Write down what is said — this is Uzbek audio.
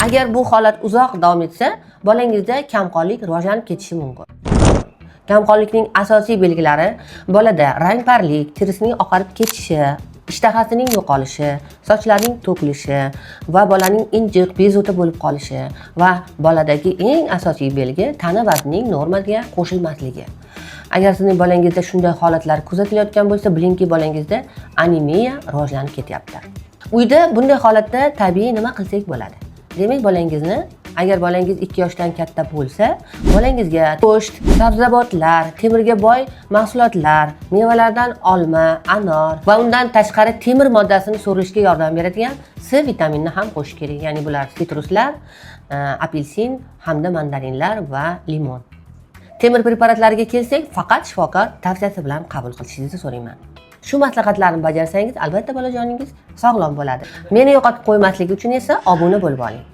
Agar bu holat uzoq davom etsa, bolangizda kamqonlik rivojlanib ketishi mumkin. Kamqonlikning asosiy belgilari bolada rangparlik, terisining oqarib ketishi, ishtahasining yo'qolishi, sochlarning to'kilishi va bolaning injiq, bezovta bo'lib qolishi va boladagi eng asosiy belgi tana vaznining normaga qo'shilmasligi. Agar sizning bolangizda shunday holatlar kuzatilayotgan bo'lsa, bilingki bolangizda anemiya rivojlanib ketyapti. Uyda bunday holatda tabiiy nima qilsak bo'ladi? Demak, agar bolangiz 2 yoshdan katta bo'lsa, bolangizga go'sht, sabzavotlar, temirga boy mahsulotlar, mevalardan olma, anor va undan tashqari temir moddasini so'rishga yordam beradigan C vitaminini ham qo'shish kerak. Ya'ni bular sitruslar, apelsin hamda mandarinlar va limon. Temir preparatlariga kelsak, faqat shifokor tavsiyasi bilan qabul qilishingizni so'rayman. Shu maslahatlarni bajarsangiz, albatta bolajoningiz sog'lom bo'ladi. Meni yo'qotib qo'ymasligi uchun esa obuna bo'lib oling.